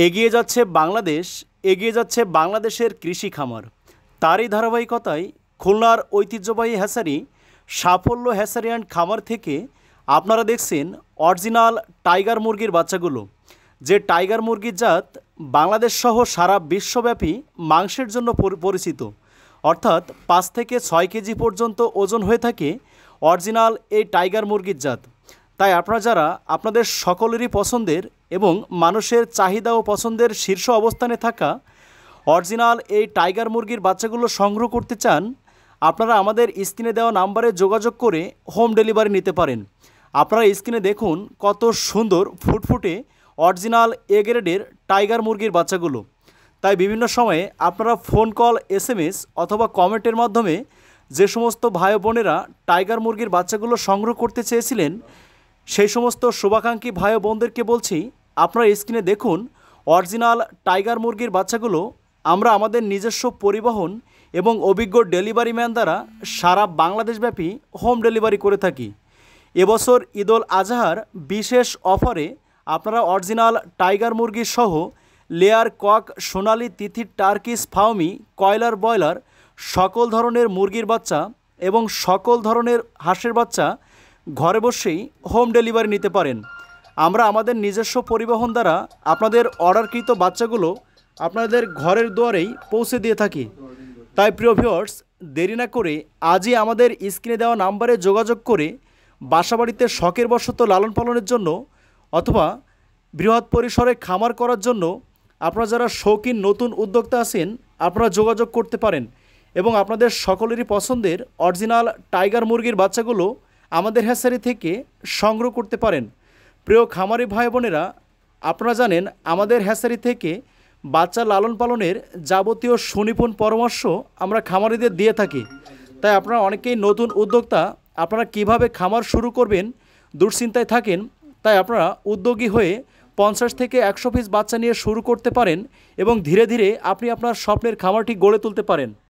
এগিয়ে যাচ্ছে বাংলাদেশ, এগিয়ে যাচ্ছে বাংলাদেশের কৃষি খামার। তারই ধারাবাহিকতায় খুলনার ঐতিহ্যবাহী হ্যাচারি সাফল্য হ্যাচারি অ্যান্ড খামার থেকে আপনারা দেখছেন অরিজিনাল টাইগার মুরগির বাচ্চাগুলো, যে টাইগার মুরগির জাত বাংলাদেশ সহ সারা বিশ্বব্যাপী মাংসের জন্য পরিচিত। অর্থাৎ 5 থেকে 6 কেজি পর্যন্ত ওজন হয়ে থাকে অরিজিনাল এই টাইগার মুরগির জাত। তাই আপনারা যারা আপনাদের সকলেরই পছন্দের এবং মানুষের চাহিদা ও পছন্দের শীর্ষ অবস্থানে থাকা অরিজিনাল এই টাইগার মুরগির বাচ্চাগুলো সংগ্রহ করতে চান, আপনারা আমাদের স্ক্রিনে দেওয়া নাম্বারে যোগাযোগ করে হোম ডেলিভারি নিতে পারেন। আপনারা স্ক্রিনে দেখুন কত সুন্দর ফুটফুটে অরিজিনাল এ গ্রেডের টাইগার মুরগির বাচ্চাগুলো। তাই বিভিন্ন সময়ে আপনারা ফোন কল, SMS অথবা কমেন্টের মাধ্যমে যে সমস্ত ভাই বোনেরা টাইগার মুরগির বাচ্চাগুলো সংগ্রহ করতে চেয়েছিলেন, সেই সমস্ত শুভাকাঙ্ক্ষী ভাই বোনদেরকে বলছি, আপনারা স্ক্রিনে দেখুন অরিজিনাল টাইগার মুরগির বাচ্চাগুলো আমরা আমাদের নিজস্ব পরিবহন এবং অভিজ্ঞ ডেলিভারি ম্যান দ্বারা সারা বাংলাদেশব্যাপী হোম ডেলিভারি করে থাকি। এবছর ঈদুল আজহার বিশেষ অফারে আপনারা অরিজিনাল টাইগার মুরগি সহ লেয়ার, কক, সোনালি, তিথি, টার্কিস, ফাউমি, কয়লার, ব্রয়লার সকল ধরনের মুরগির বাচ্চা এবং সকল ধরনের হাঁসের বাচ্চা ঘরে বসেই হোম ডেলিভারি নিতে পারেন। আমরা আমাদের নিজস্ব পরিবহন দ্বারা আপনাদের অর্ডারকৃত বাচ্চাগুলো আপনাদের ঘরের দুয়ারেই পৌঁছে দিয়ে থাকি। তাই প্রিয় ভিউয়ার্স, দেরি না করে আজই আমাদের স্ক্রিনে দেওয়া নাম্বারে যোগাযোগ করে বাসাবাড়িতে শখের বশত লালন পালনের জন্য অথবা বৃহৎ পরিসরে খামার করার জন্য আপনারা যারা শৌখিন নতুন উদ্যোক্তা আছেন, আপনারা যোগাযোগ করতে পারেন এবং আপনাদের সকলেরই পছন্দের অরিজিনাল টাইগার মুরগির বাচ্চাগুলো আমাদের হ্যাচারি থেকে সংগ্রহ করতে পারেন। প্রিয় খামারি ভাই বোনেরা, আপনারা জানেন আমাদের হ্যাচারি থেকে বাচ্চা লালন পালনের যাবতীয় সুনিপুণ পরামর্শ আমরা খামারিদের দিয়ে থাকি। তাই আপনারা অনেকেই নতুন উদ্যোক্তা, আপনারা কিভাবে খামার শুরু করবেন দুশ্চিন্তায় থাকেন। তাই আপনারা উদ্যোগী হয়ে 50 থেকে 100 পিস বাচ্চা নিয়ে শুরু করতে পারেন এবং ধীরে ধীরে আপনি আপনার স্বপ্নের খামারটি গড়ে তুলতে পারেন।